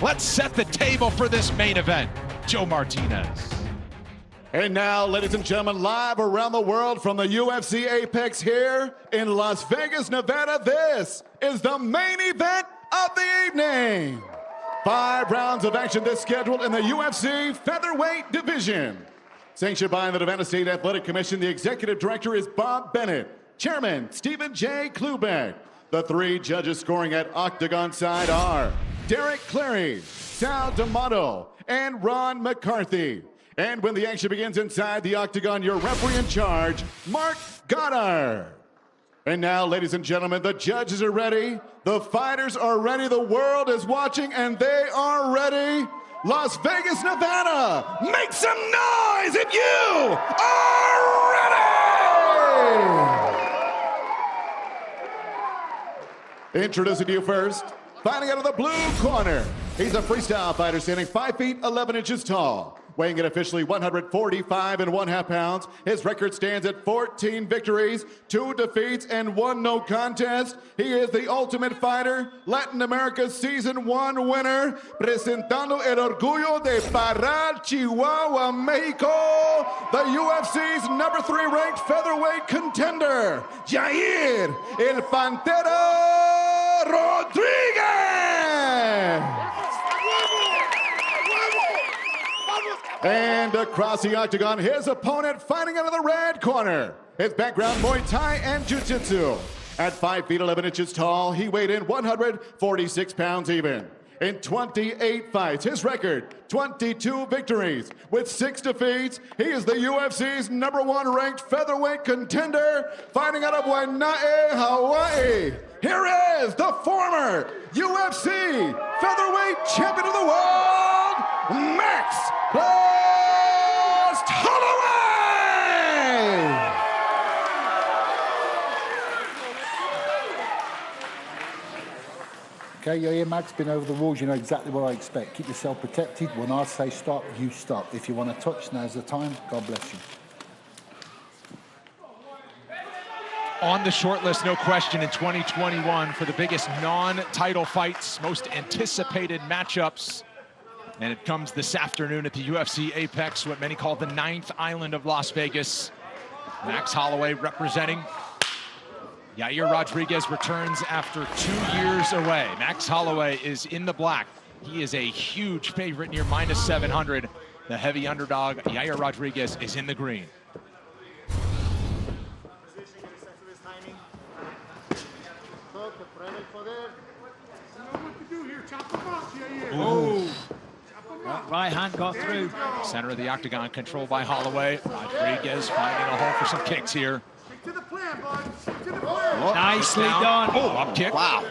Let's set the table for this main event. Joe Martinez. And now, ladies and gentlemen, live around the world from the UFC Apex here in Las Vegas, Nevada, this is the main event of the evening. 5 rounds of action this scheduled in the UFC featherweight division. Sanctioned by the Nevada State Athletic Commission, the executive director is Bob Bennett, chairman Stephen J. Klubeck. The 3 judges scoring at octagon side are Derek Clary, Sal D'Amato, and Ron McCarthy. And when the action begins inside the octagon, your referee in charge, Mark Goddard. And now, ladies and gentlemen, the judges are ready, the fighters are ready, the world is watching, and they are ready. Las Vegas, Nevada, make some noise if you are ready! Introducing to you first, fighting out of the blue corner. He's a freestyle fighter standing 5 feet 11 inches tall. Weighing in officially 145.5 pounds. His record stands at 14 victories, 2 defeats, and 1 no contest. He is the Ultimate Fighter, Latin America's Season 1 winner, presentando el orgullo de Parral, Chihuahua, Mexico, the UFC's number 3 ranked featherweight contender, Yair El Pantera Rodriguez! And across the octagon, his opponent fighting out of the red corner. His background, Muay Thai and Jiu-Jitsu. At 5 feet 11 inches tall, he weighed in 146 pounds even. In 28 fights, his record, 22 victories. With 6 defeats, he is the UFC's number 1 ranked featherweight contender, fighting out of Waianae, Hawaii. Here is the former UFC featherweight champion of the world, Max Holloway! Okay, Yair, Max, been over the rules, you know exactly what I expect. Keep yourself protected. When I say stop, you stop. If you want to touch, now's the time. God bless you. On the short list, no question, in 2021 for the biggest non-title fights, most anticipated matchups. And it comes this afternoon at the UFC Apex, what many call the 9th island of Las Vegas. Max Holloway representing. Yair Rodriguez returns after 2 years away. Max Holloway is in the black. He is a huge favorite near -700. The heavy underdog, Yair Rodriguez, is in the green. Ooh. Right hand got through. Center of the octagon controlled by Holloway. Rodriguez finding a hole for some kicks here. Nicely done. Oh, up kick. Wow.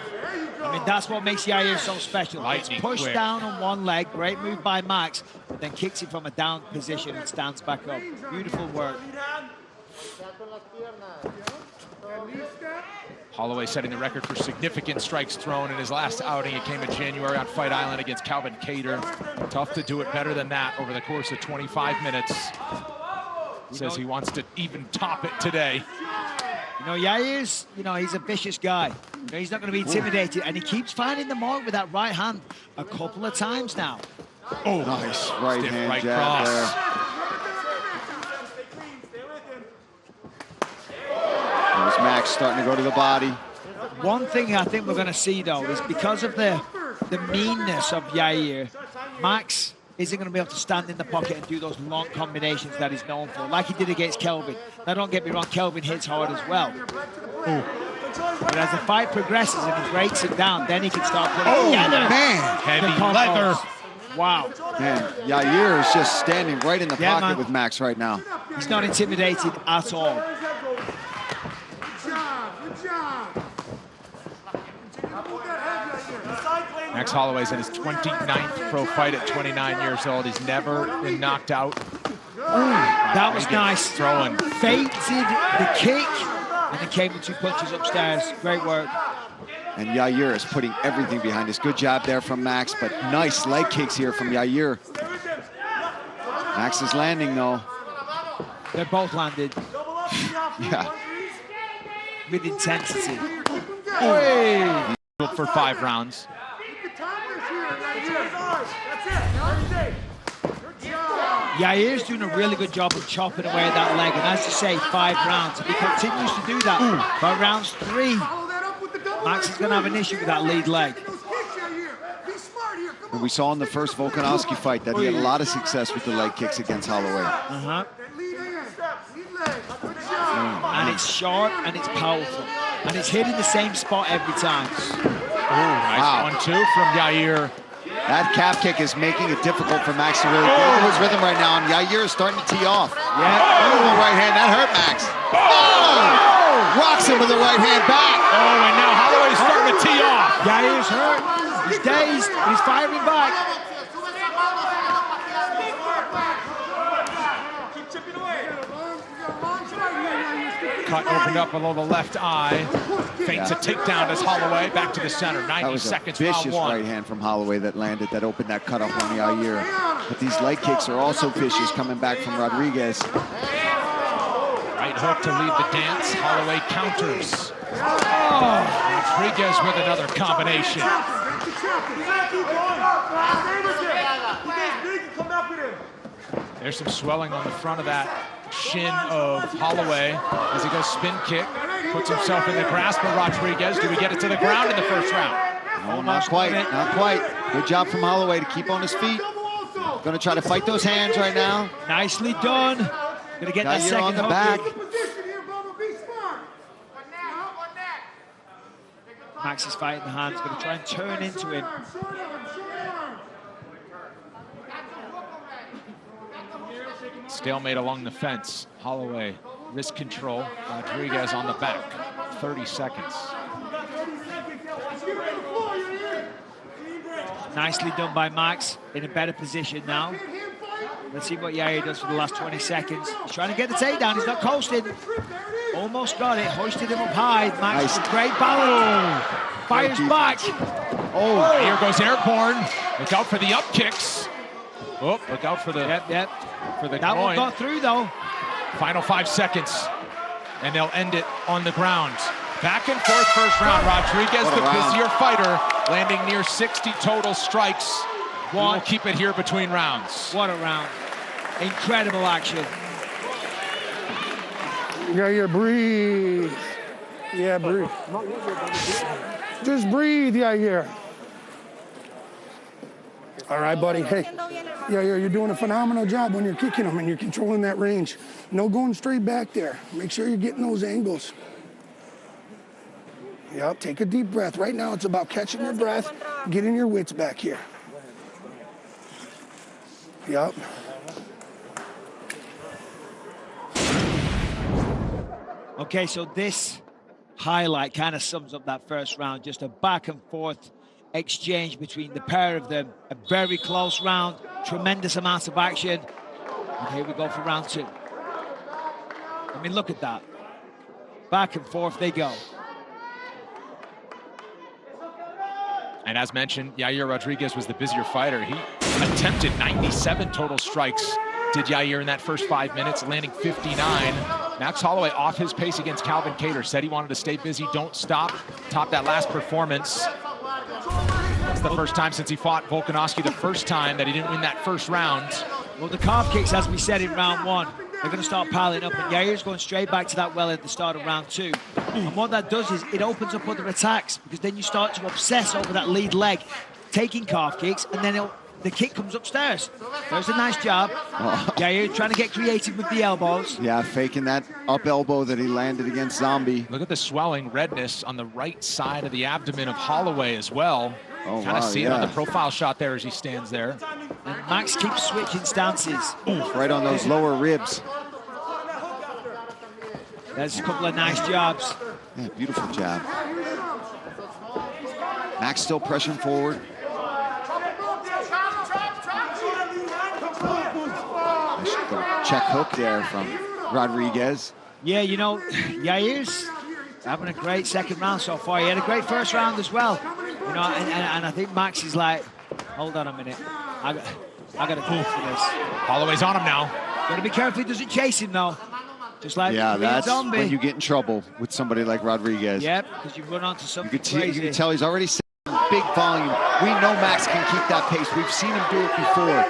I mean, that's what makes Yair so special. Lightning It's pushed quick. down on one leg. Great move by Max. But then kicks it from a down position and stands back up. Beautiful work. Holloway setting the record for significant strikes thrown in his last outing. It came in January on Fight Island against Calvin Kattar. Tough to do it better than that over the course of 25 minutes. Says he wants to even top it today. You know, Yair's, he's a vicious guy. He's not going to be intimidated, and he keeps finding the mark with that right hand a couple of times now. Oh, nice right Stiff hand right jab cross. there. There's Max starting to go to the body. One thing I think we're going to see, though, is because of the meanness of Yair, Max isn't going to be able to stand in the pocket and do those long combinations that he's known for, like he did against Kelvin. Now, don't get me wrong, Kelvin hits hard as well. Ooh. But as the fight progresses and he breaks it down, then he can start putting together. Man, heavy combos. leather. Wow. Man, Yair is just standing right in the pocket man. with Max right now. He's not intimidated at all. Max Holloway's in his 29th pro fight at 29 years old. He's never been knocked out. That was nice. Throwing. Feinted the kick and then came with 2 punches upstairs. Great work. And Yair is putting everything behind us. Good job there from Max, but nice leg kicks here from Yair. Max is landing, though. They're both landed. Yeah. With intensity. For 5 rounds. Yair's doing a really good job of chopping away at that leg, and as you say, 5 rounds. If he continues to do that, by rounds 3, Max is going to have an issue with that lead leg. And we saw in the first Volkanovski fight that he had a lot of success with the leg kicks against Holloway. And it's sharp and it's powerful. And it's hitting the same spot every time. Nice 1-2 from Yair. That calf kick is making it difficult for Max to really get into his rhythm right now, and Yair is starting to tee off. Beautiful right hand, that hurt Max. Rocks him with the right hand back. And now Holloway's starting to tee off. Yair's hurt, he's dazed, he's firing back. Cut opened up below the left eye. Feints a takedown as Holloway back to the center. 90 seconds, round 1. Vicious right hand from Holloway that landed, that opened that cut off on Yair. But these leg kicks are also vicious coming back from Rodriguez. Right hook to lead the dance. Holloway counters. Rodriguez with another combination. There's some swelling on the front of that shin of Holloway as he goes spin kick, puts himself in the grasp of Rodriguez. Do we get it to the ground in the first round? No, not quite, not quite. Good job from Holloway to keep on his feet. Going to try to fight those hands right now. Nicely done. Going to get that second on the hook back. Max is fighting the hands, going to try and turn into him. Stalemate along the fence. Holloway, wrist control. Rodriguez on the back. 30 seconds. Nicely done by Max, in a better position now. Let's see what Yair does for the last 20 seconds. He's trying to get the takedown, he's not coasting. Almost got it, hoisted him up high. Max with great balance. Fires back. Here goes airborne. Look out for the up kicks. Oh, look out for the for the that groin. one got through though. Final 5 seconds, and they'll end it on the ground. Back and forth first round. Rodriguez, the busier fighter, landing near 60 total strikes. We'll keep it here between rounds. What a round. Incredible action. Yeah, breathe. Yeah, breathe. Just breathe, Yair. All right, buddy. Hey, you're doing a phenomenal job when you're kicking them and you're controlling that range. No going straight back there. Make sure you're getting those angles. Yep, take a deep breath. Right now, it's about catching your breath, getting your wits back here. Yep. Okay, so this highlight kind of sums up that first round. Just a back and forth exchange between the pair of them. A very close round, tremendous amounts of action. And here we go for round 2. I mean, look at that. Back and forth they go. And as mentioned, Yair Rodriguez was the busier fighter. He attempted 97 total strikes, did Yair in that first 5 minutes, landing 59. Max Holloway off his pace against Calvin Kattar. Said he wanted to stay busy, don't stop. Top that last performance. It's the first time since he fought Volkanovski, the first time that he didn't win that first round. Well, the calf kicks, as we said in round 1, they're going to start piling up, and Yair's going straight back to that well at the start of round 2. And what that does is it opens up other attacks, because then you start to obsess over that lead leg, taking calf kicks, and then the kick comes upstairs. There's a nice jab. Yair trying to get creative with the elbows. Yeah, faking that up elbow that he landed against Zombie. Look at the swelling redness on the right side of the abdomen of Holloway as well. Kind of see it on the profile shot there as he stands there. And Max keeps switching stances. Right on those lower ribs. There's a couple of nice jabs. Yeah, beautiful jab. Max still pressing forward. Check hook there from Rodriguez. Yeah, you know, Yair's having a great second round so far. He had a great first round as well. You know, and I think Max is like, hold on a minute. I got to go for this. Holloway's on him now. Got to be careful he doesn't chase him though. Just like that's Zombie. when you get in trouble with somebody like Rodriguez. Yep, because you run onto something you crazy. can tell he's already big volume. We know Max can keep that pace. We've seen him do it before.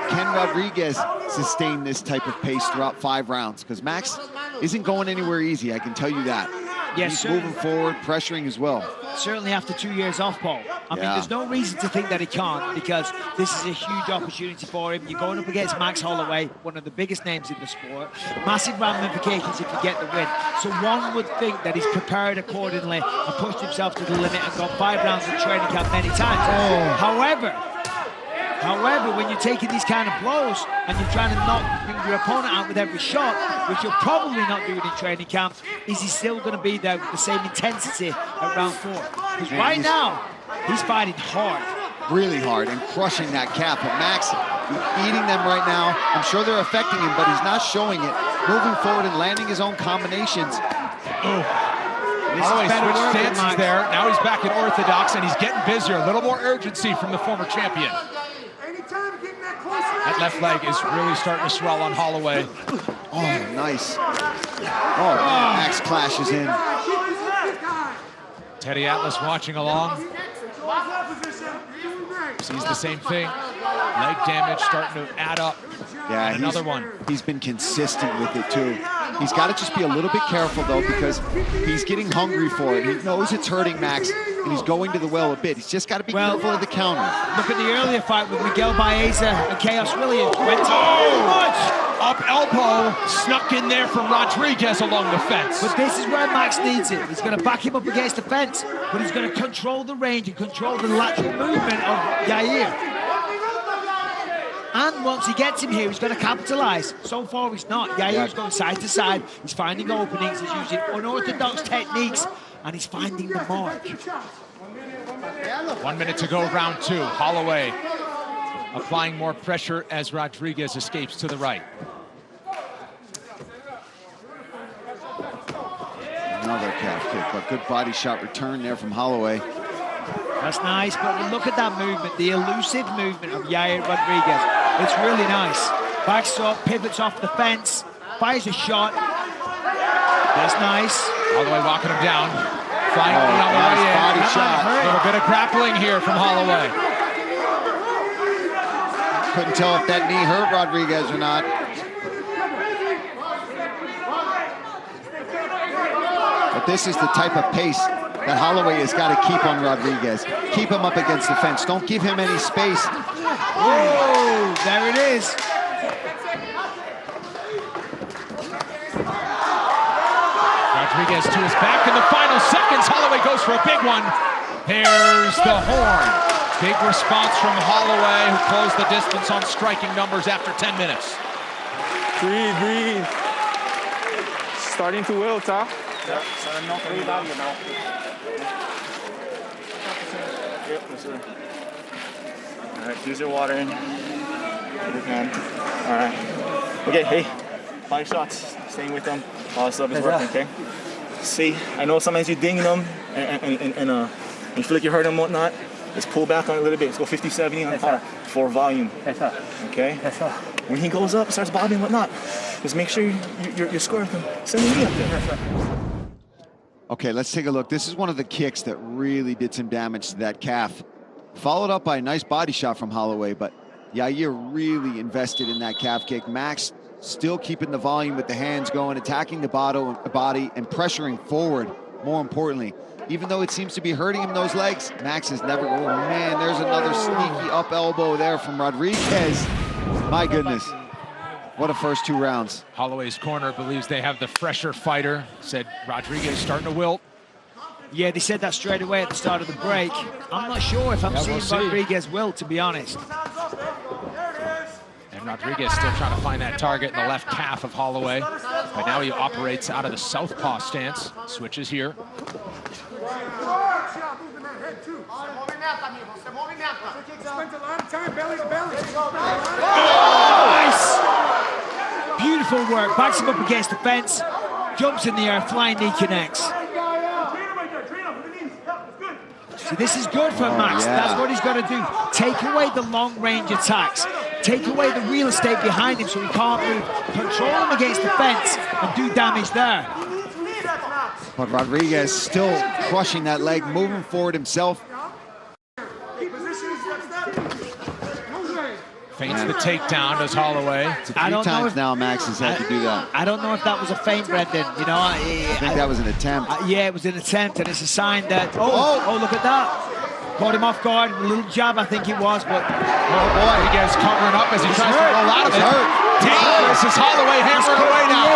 Can Rodriguez sustain this type of pace throughout 5 rounds? Because Max isn't going anywhere easy, I can tell you that. Yes, he's moving forward, pressuring as well. Certainly after 2 years off, Paul. I mean, there's no reason to think that he can't, because this is a huge opportunity for him. You're going up against Max Holloway, one of the biggest names in the sport. Massive ramifications if you get the win. So one would think that he's prepared accordingly and pushed himself to the limit and gone 5 rounds in training camp many times. However, when you're taking these kind of blows and you're trying to knock your opponent out with every shot, which you're probably not doing in training camp, is he still going to be there with the same intensity at round 4? Because right now, he's fighting hard. Really hard and crushing that calf. But Max eating them right now. I'm sure they're affecting him, but he's not showing it. Moving forward and landing his own combinations. Holloway switched stances there. Now he's back in orthodox and he's getting busier. A little more urgency from the former champion. That left leg is really starting to swell on Holloway. Oh, nice. Oh, Max clashes in. Teddy Atlas watching along. Sees the same thing. Leg damage starting to add up. Yeah, and another one. He's been consistent with it too. He's got to just be a little bit careful though, because he's getting hungry for it. He knows it's hurting Max, and he's going to the well a bit. He's just got to be careful of the counter. Look at the earlier fight with Miguel Baeza and Chaos Williams. Went too much. Up elbow snuck in there from Rodriguez along the fence. But this is where Max needs it. He's going to back him up against the fence, but he's going to control the range and control the lateral movement of Yair. And once he gets him here, he's going to capitalize. So far, he's not. Yair's going side to side. He's finding openings. He's using unorthodox techniques, and he's finding the mark. 1 minute to go, round 2. Holloway applying more pressure as Rodriguez escapes to the right. Another calf kick, but good body shot return there from Holloway. That's nice, but look at that movement, the elusive movement of Yair Rodriguez. It's really nice. Backs up, pivots off the fence, fires a shot. That's nice. Holloway walking him down. Finally on the nice way body in. shot. A little bit of grappling here from Holloway. Couldn't tell if that knee hurt Rodriguez or not. But this is the type of pace that Holloway has got to keep on Rodriguez. Keep him up against the fence. Don't give him any space. Whoa, there it is. Rodriguez to his back in the final seconds. Holloway goes for a big one. There's the horn. Big response from Holloway, who closed the distance on striking numbers after 10 minutes. Breathe, breathe. Starting to wilt, huh? Yep, starting to breathe out of your mouth. Yep, yes, sir. All right, use your water in. Get your hand. All right. Okay, hey, 5 shots. Staying with them. All this stuff is working, okay? See, I know sometimes you ding them and you feel like you hurt them and whatnot. Let's pull back on it a little bit. Let's go 50-70 on par for volume. Okay? When he goes up, starts bobbing and whatnot, just make sure you're scoring him. Send me up there. Okay, let's take a look. This is one of the kicks that really did some damage to that calf. Followed up by a nice body shot from Holloway, but Yair really invested in that calf kick. Max still keeping the volume with the hands going, attacking the body and pressuring forward, more importantly. Even though it seems to be hurting him those legs, Max is never, oh man, there's another sneaky up elbow there from Rodriguez. My goodness, what a first 2 rounds. Holloway's corner believes they have the fresher fighter. Said Rodriguez starting to wilt. Yeah, they said that straight away at the start of the break. I'm not sure if I'm seeing Rodriguez wilt, to be honest. And Rodriguez still trying to find that target in the left calf of Holloway. But now he operates out of the southpaw stance. Switches here. Nice! Beautiful work. Backs him up against the fence. Jumps in the air. Flying knee connects. So this is good for Max. Yeah. That's what he's got to do. Take away the long-range attacks. Take away the real estate behind him so he can't move. Control him against the fence and do damage there. But Rodriguez still crushing that leg, moving forward himself. Feints the takedown, does Holloway. It's a few times now Max has had to do that. I don't know if that was a feint, Brendan. You know, I think that was an attempt. Yeah, it was an attempt, and it's a sign that. Oh, look at that! Caught him off guard. A little jab, I think it was, but. Oh boy, he gets covering up as he tries to roll out of it. Dangerous as Holloway hammering away now.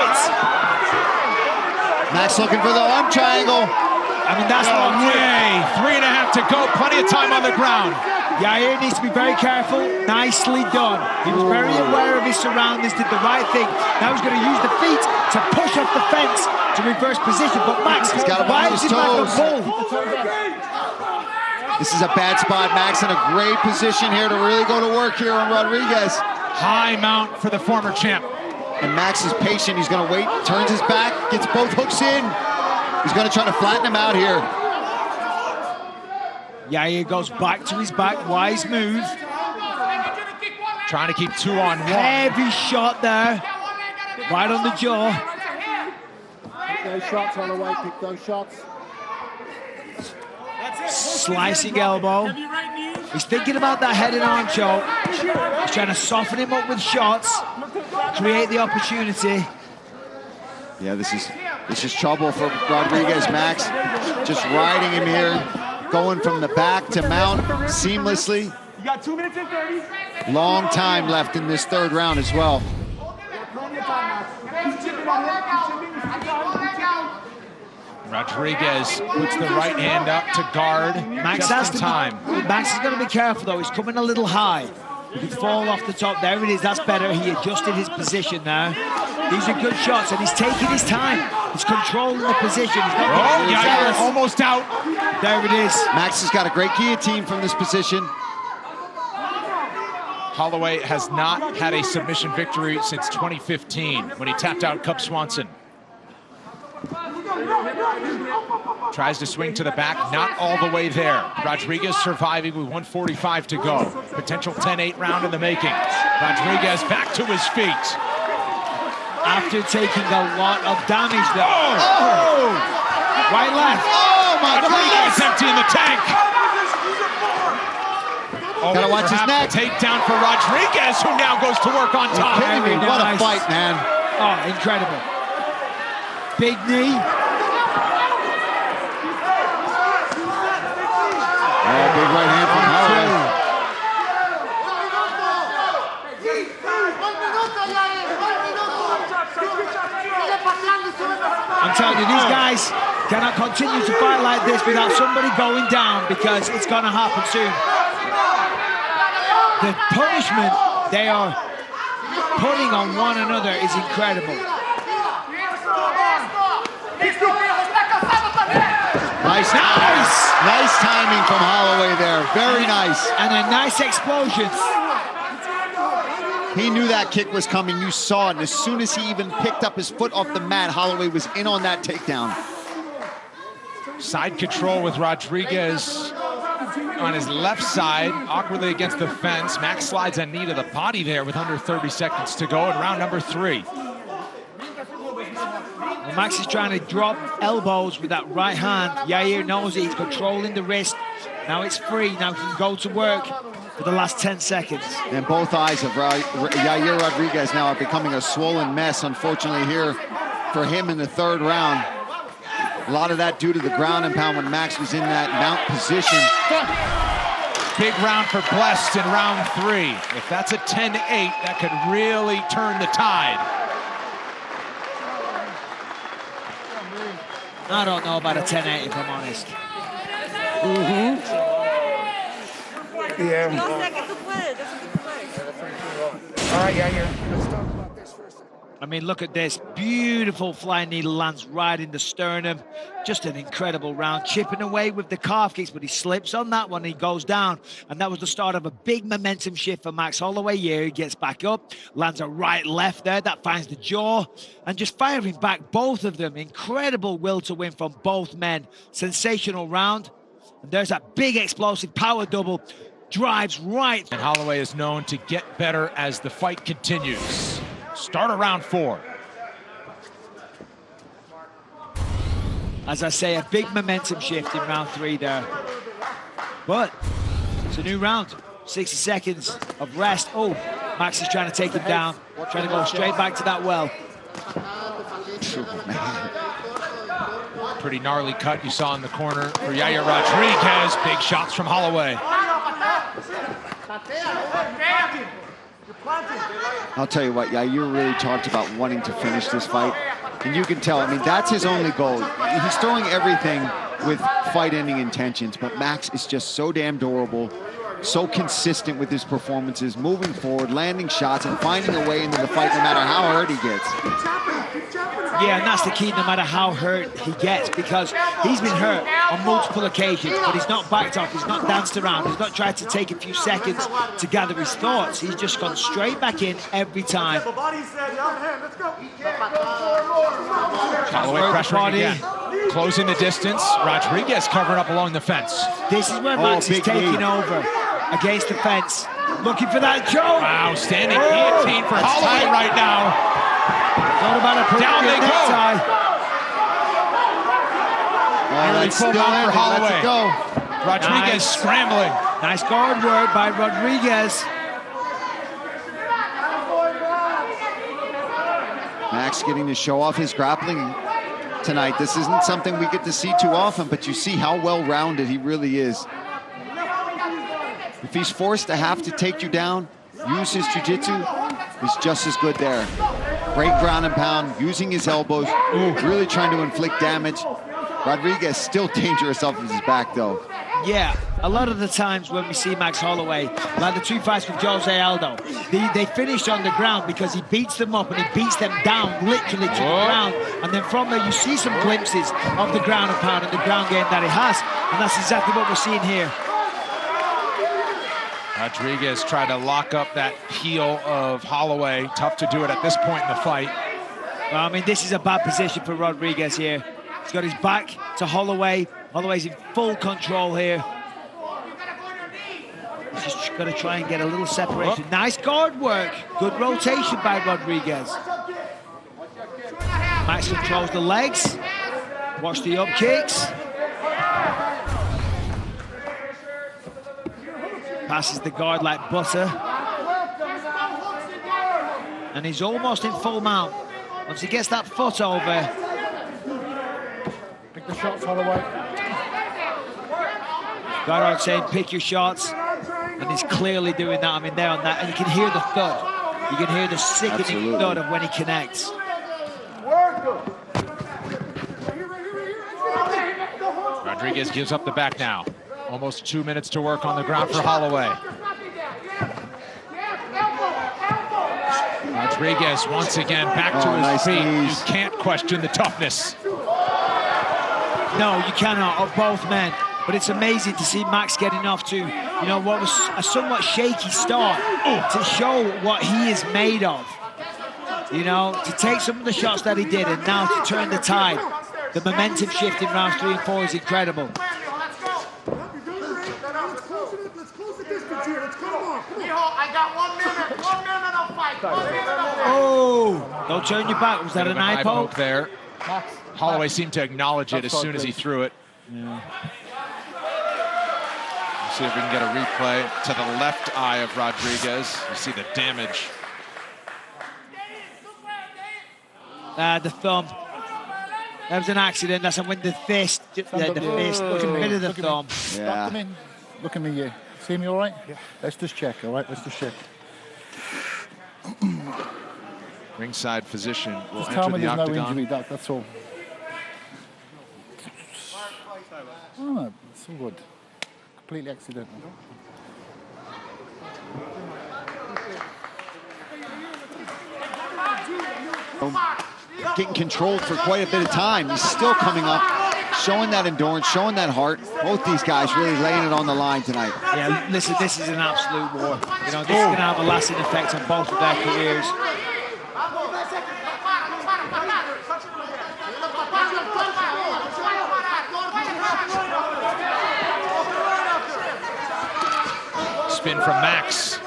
Max looking for the arm triangle. I mean, that's long way. 3.5 to go. Plenty of time on the ground. Yair needs to be very careful. Nicely done. He was very aware of his surroundings, did the right thing. Now he's going to use the feet to push off the fence to reverse position. But Max, why is he back on full? This is a bad spot. Max in a great position here to really go to work here on Rodriguez. High mount for the former champ. And Max is patient. He's going to wait, turns his back, gets both hooks in. He's going to try to flatten him out here. Yair goes back to his back. Wise move. Trying to keep 2-on-1. Heavy shot there. Right on the jaw. Pick those shots, Holloway. Pick those shots. Slicing elbow. He's thinking about that head and arm choke. He's trying to soften him up with shots. Create the opportunity. Yeah, this is trouble for Rodriguez. Max just riding him here, going from the back to mount seamlessly. You got 2 minutes and 30. Long time left in this third round as well. Rodriguez puts the right hand up to guard. Max has to time. Max is going to be careful though. He's coming a little high. He could fall off the top. There it is. That's better. He adjusted his position now. These are good shots, and he's taking his time. He's controlling the position. He's not yeah, almost out. There it is. Max has got a great guillotine from this position. Holloway has not had a submission victory since 2015 when he tapped out Cub Swanson. Tries to swing to the back, not all the way there. Rodriguez surviving with 1:45 to go. Potential 10-8 round in the making. Rodriguez back to his feet. After taking a lot of damage there. Oh! Right left. Oh my Rodriguez emptying the tank. Gotta watch his neck. Takedown for Rodriguez, who now goes to work on top. What a fight, man. Oh, incredible. Big knee. Oh, big right hand from Holloway. I'm telling you, these guys cannot continue to fight like this without somebody going down, because it's going to happen soon. The punishment they are putting on one another is incredible. Nice timing from Holloway there. Very nice. And a nice explosion. He knew that kick was coming. You saw it. And as soon as he even picked up his foot off the mat, Holloway was in on that takedown. Side control with Rodriguez on his left side, awkwardly against the fence. Max slides a knee to the body there with under 30 seconds to go in round number 3. Well, Max is trying to drop elbows with that right hand. Yair knows it. He's controlling the wrist. Now it's free. Now he can go to work for the last 10 seconds. And both eyes of Yair Rodriguez now are becoming a swollen mess, unfortunately, here for him in the third round. A lot of that due to the ground and pound when Max was in that mount position. Big round for Blessed in round 3. If that's a 10-8, that could really turn the tide. I don't know about a 10-8, if I'm honest. Yeah. All right, Yair. Let's talk about this first. I mean, look at this. Beautiful flying knee lands right in the sternum. Just an incredible round. Chipping away with the calf kicks, but he slips on that one. He goes down. And that was the start of a big momentum shift for Max Holloway here. He gets back up, lands a right left there. That finds the jaw. And just firing back, both of them. Incredible will to win from both men. Sensational round. And there's that big explosive power double. Drives right. And Holloway is known to get better as the fight continues. Start of round 4. As I say, a big momentum shift in round 3 there. But it's a new round. 60 seconds of rest. Oh, Max is trying to take him down, trying to go straight back to that well. Pretty gnarly cut you saw in the corner for Yair Rodriguez. Big shots from Holloway. I'll tell you what, Yair really talked about wanting to finish this fight. And you can tell, I mean, that's his only goal. He's throwing everything with fight-ending intentions, but Max is just so damn durable, so consistent with his performances, moving forward, landing shots, and finding a way into the fight no matter how hurt he gets. Yeah, and that's the key, no matter how hurt he gets, because he's been hurt on multiple occasions, but he's not backed off, he's not danced around, he's not tried to take a few seconds to gather his thoughts. He's just gone straight back in every time. Holloway pressuring again. Closing the distance. Rodriguez covering up along the fence. This is where Max is taking over against the fence. Looking for that choke. Wow, standing guillotine for Holloway right now. Thought about a down they go. That's still in for Holloway. Go. Rodriguez scrambling. Nice guard work by Rodriguez. Max getting to show off his grappling tonight. This isn't something we get to see too often, but you see how well-rounded he really is. If he's forced to have to take you down, use his jiu-jitsu, he's just as good there. Great ground and pound, using his elbows, really trying to inflict damage. Rodriguez still dangerous off of his back, though. Yeah, a lot of the times when we see Max Holloway, like the 2 fights with Jose Aldo, they finish on the ground because he beats them up and he beats them down literally to the ground. And then from there, you see some glimpses of the ground and pound and the ground game that he has. And that's exactly what we're seeing here. Rodriguez tried to lock up that heel of Holloway. Tough to do it at this point in the fight. Well, I mean, this is a bad position for Rodriguez here. He's got his back to Holloway. Holloway's in full control here. He's just got to try and get a little separation. Nice guard work. Good rotation by Rodriguez. Max controls the legs. Watch the up kicks. Passes the guard like butter. And he's almost in full mount. Once he gets that foot over. Pick the shots, Holloway. Goddard saying, pick your shots. And he's clearly doing that. I mean, there on that. And you can hear the thud. You can hear the sickening thud of when he connects. Rodriguez gives up the back now. Almost 2 minutes to work on the ground for Holloway. Rodriguez once again back to his feet. Knees. You can't question the toughness. No, you cannot, of both men. But it's amazing to see Max getting off to, you know, what was a somewhat shaky start to show what he is made of. You know, to take some of the shots that he did and now to turn the tide. The momentum shift in rounds 3 and 4 is incredible. I got 1 minute. 1 minute of fight. 1 minute of fight. Oh, don't turn your back. Was that an eye poke? There. Holloway seemed to acknowledge it as soon as he threw it. Yeah. Let's see if we can get a replay to the left eye of Rodriguez. You see the damage. The thumb. That was an accident. That's when the fist, the fist, a bit of the thumb. Yeah. Look at me, yeah. See me all right? Yeah. Let's just check, all right? Let's just check. Ringside physician will just tell enter me the there's octagon. no injury, that's all. Oh, no, it's all good. Completely accidental. Getting controlled for quite a bit of time. He's still coming up, showing that endurance, showing that heart. Both these guys really laying it on the line tonight. Yeah, listen, this is an absolute war. You know, this is going to have a lasting effect on both of their careers. Spin from Max.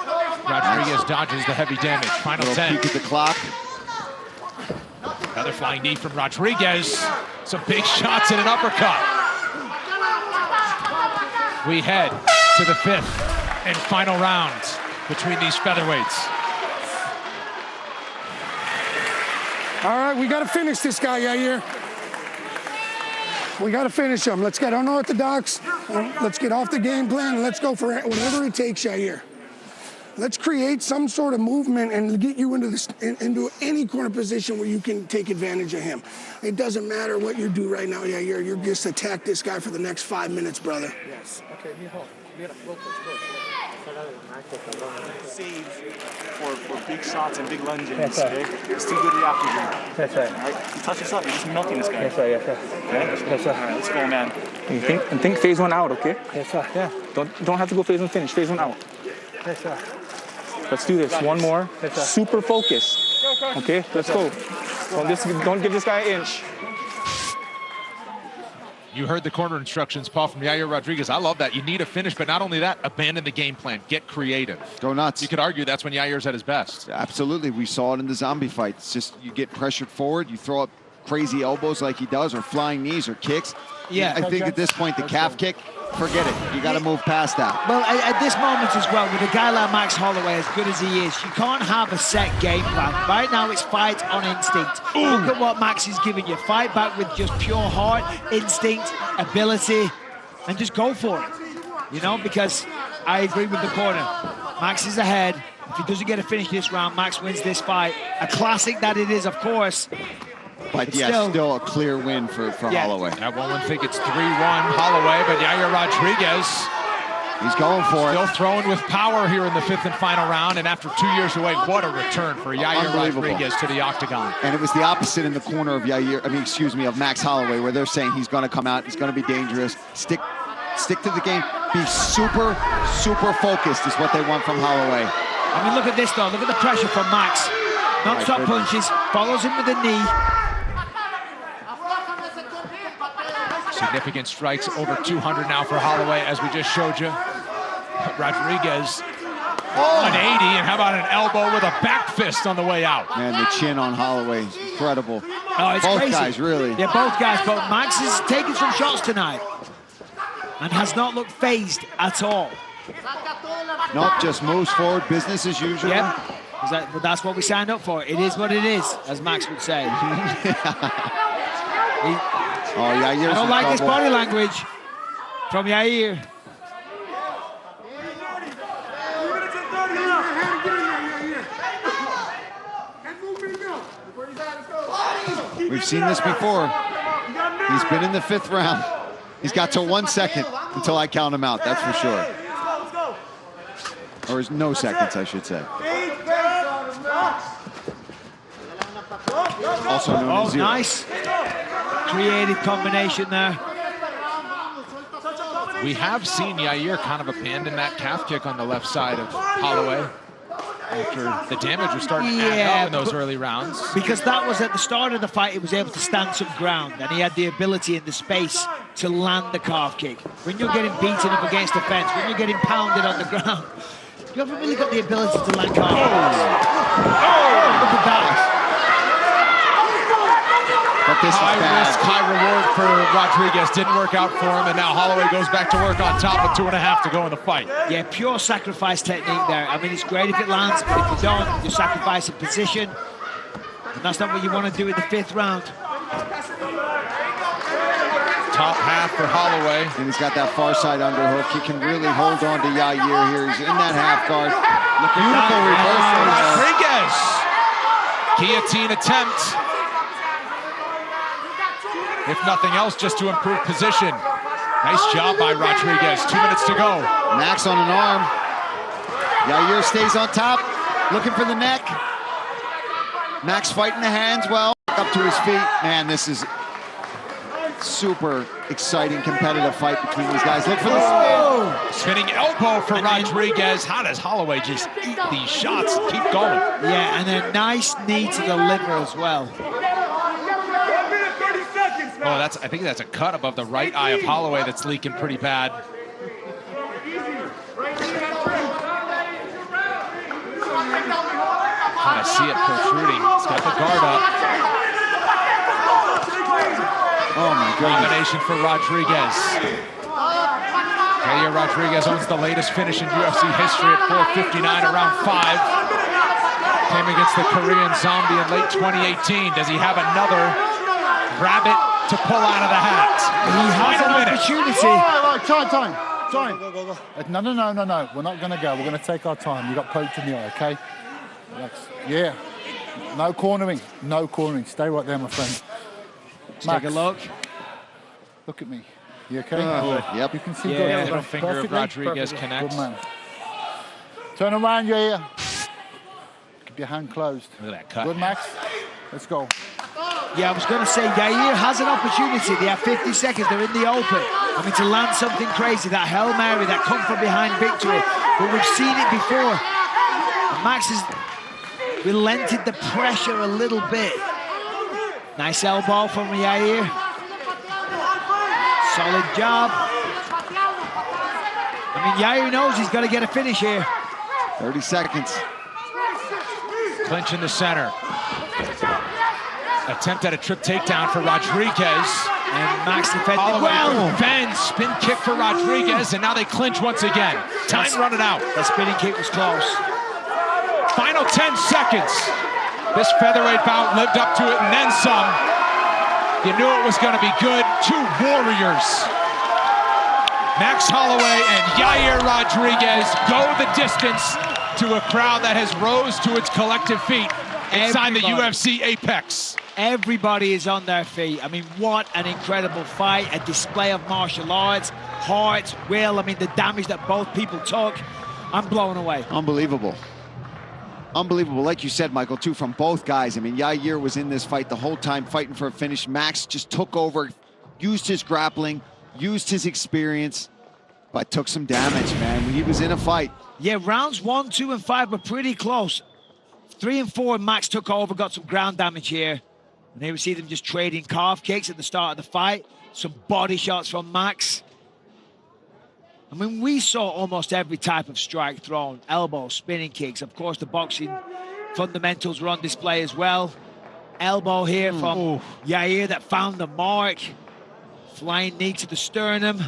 Rodriguez dodges the heavy damage. Final 10. Peek at the clock. Another flying knee from Rodriguez. Some big shots and an uppercut. We head to the 5th. and final round between these featherweights. All right, we got to finish this guy, Yair. We got to finish him. Let's get unorthodox. Let's get off the game plan, and let's go for whatever it takes, Yair. Let's create some sort of movement and get you into any corner position where you can take advantage of him. It doesn't matter what you do right now, Yair. You're just attack this guy for the next 5 minutes, brother. Yes. Okay, save for big shots and big lunges. Okay? It's too good reactive. That's right. All right? You touch this up, you're just melting this guy. Yes, sir. Yes, sir. Okay? Yes, sir. All right, let's go, man. And think phase one out, okay? Yes, sir. Yeah. Don't have to go phase one finish. Phase one out. Yes, sir. Let's do this. One more. Yes, sir. Super focus. Okay, let's go. Don't give this guy an inch. You heard the corner instructions, Paul, from Yair Rodriguez. I love that. You need a finish, but not only that, abandon the game plan. Get creative. Go nuts. You could argue that's when Yair's at his best. Absolutely. We saw it in the zombie fight. It's just you get pressured forward, you throw up crazy elbows like he does, or flying knees or kicks. Yeah. I think at this point, the calf kick, forget it. You got to move past that. Well, at this moment as well, with a guy like Max Holloway, as good as he is, you can't have a set game plan. Right now, it's fight on instinct. Look at what Max is giving you. Fight back with just pure heart, instinct, ability, and just go for it. You know, because I agree with the corner. Max is ahead. If he doesn't get a finish this round, Max wins this fight. A classic that it is, of course. But yeah, still a clear win for Holloway. I won't think it's 3-1 Holloway, but Yair Rodriguez, he's going for still throwing with power here in the 5th and final round. And after 2 years away, what a return for Yair Rodriguez to the octagon. And it was the opposite in the corner of of Max Holloway, where they're saying he's going to come out, he's going to be dangerous. Stick to the game. Be super, super focused is what they want from Holloway. I mean, look at this though. Look at the pressure from Max. Non-stop punches, follows him with a knee. Significant strikes, over 200 now for Holloway, as we just showed you. Rodriguez, 180, and how about an elbow with a back fist on the way out? Man, the chin on Holloway is incredible. Oh, it's both crazy. Guys, really. Yeah, both guys, but Max is taking some shots tonight and has not looked phased at all. Nope, just moves forward, business as usual. Yep, but that's what we signed up for. It is what it is, as Max would say. I don't like this body language from Yair. We've seen this before. He's been in the 5th round. He's got till 1 second until I count him out, that's for sure. Or no seconds, I should say. Also known as 0. Nice. Creative combination there. We have seen Yair kind of abandon that calf kick on the left side of Holloway after the damage was starting to add up in those early rounds. Because that was at the start of the fight, he was able to stand some ground, and he had the ability and the space to land the calf kick. When you're getting beaten up against the fence, when you're getting pounded on the ground, you haven't really got the ability to land calf kicks. Look at that. But this high is bad. risk, high reward for Rodriguez. Didn't work out for him, and now Holloway goes back to work on top with 2.5 to go in the fight. Yeah, pure sacrifice technique there. I mean, it's great if it lands, but if you don't, you sacrifice a position. And that's not what you want to do in the 5th round. Top half for Holloway. And he's got that far side underhook. He can really hold on to Yair here. He's in that half guard. Beautiful reversal. Rodriguez. Guillotine attempt. If nothing else, just to improve position. Nice job by Rodriguez. 2 minutes to go. Max on an arm. Yair stays on top, looking for the neck. Max fighting the hands well, up to his feet. Man, this is super exciting, competitive fight between these guys. Look for the spinning elbow for Rodriguez. How does Holloway just eat these shots? Keep going. Yeah, and a nice knee to the liver as well. Oh, I think that's a cut above the right eye of Holloway that's leaking pretty bad. Kind of see it protruding. He's got the guard up. Oh my goodness. Combination for Rodriguez. Yair Rodriguez owns the latest finish in UFC history at 4:59 around 5. Came against the Korean Zombie in late 2018. Does he have another rabbit to pull out of the hat? He has an opportunity. Time. No. We're not going to go. We're going to take our time. You got poked in the eye, okay? Relax. Yeah. No cornering. Stay right there, my friend. Take a look. Look at me. You okay? Yep. You can see The middle good. finger of Rodriguez connects. Good man. Turn around, yeah. Keep your hand closed. Look at that cut. Good, Max. Let's go. Yeah, I was going to say, Yair has an opportunity. They have 50 seconds. They're in the open. I mean, to land something crazy, that Hail Mary, that come from behind victory. But we've seen it before. And Max has relented the pressure a little bit. Nice elbow from Yair. Solid job. I mean, Yair knows he's got to get a finish here. 30 seconds. Clinch in the center. Attempt at a trip takedown for Rodriguez. And Max defended Holloway well. bends, spin kick for Rodriguez, and now they clinch once again. Time running out. That spinning kick was close. Final 10 seconds. This featherweight bout lived up to it and then some. You knew it was going to be good. Two warriors. Max Holloway and Yair Rodriguez go the distance to a crowd that has rose to its collective feet inside the UFC Apex. Everybody is on their feet. I mean, what an incredible fight. A display of martial arts, heart, will. I mean, the damage that both people took. I'm blown away. Unbelievable. Unbelievable. Like you said, Michael, too, from both guys. I mean, Yair was in this fight the whole time fighting for a finish. Max just took over, used his grappling, used his experience, but took some damage, man. He was in a fight. Yeah, rounds 1, 2, and 5 were pretty close. 3 and 4, Max took over, got some ground damage here. And here we see them just trading calf kicks at the start of the fight. Some body shots from Max. I mean, we saw almost every type of strike thrown. Elbows, spinning kicks. Of course, the boxing fundamentals were on display as well. Elbow here from Yair that found the mark. Flying knee to the sternum.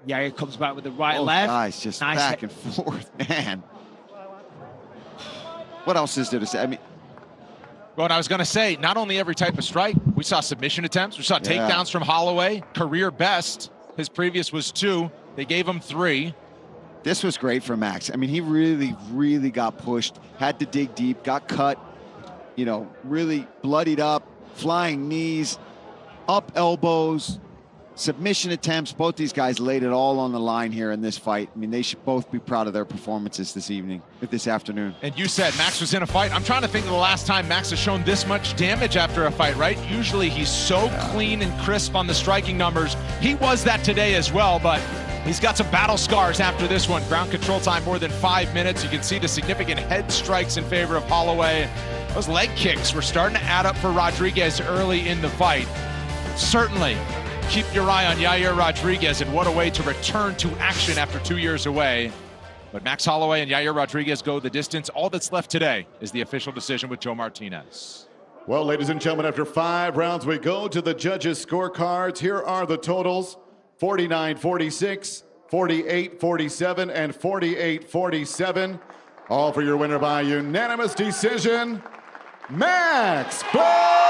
Yair comes back with the right left. Guys just nice back and forth, man. What else is there to say? I mean, well, and I was going to say, not only every type of strike, we saw submission attempts, we saw takedowns from Holloway, career best. His previous was 2. They gave him 3. This was great for Max. I mean, he really got pushed, had to dig deep, got cut, you know, really bloodied up, flying knees, up elbows, submission attempts. Both these guys laid it all on the line here in this fight. I mean, they should both be proud of their performances this afternoon. And you said Max was in a fight. I'm trying to think of the last time Max has shown this much damage after a fight, right? Usually he's so clean and crisp on the striking numbers. He was that today as well, but he's got some battle scars after this one. Ground control time more than 5 minutes. You can see the significant head strikes in favor of Holloway. Those leg kicks were starting to add up for Rodriguez early in the fight. Certainly keep your eye on Yair Rodriguez, and what a way to return to action after 2 years away. But Max Holloway and Yair Rodriguez go the distance. All that's left today is the official decision with Joe Martinez. Well, ladies and gentlemen, after 5 rounds, we go to the judges' scorecards. Here are the totals: 49-46, 48-47, and 48-47. All for your winner by unanimous decision, Max Blood!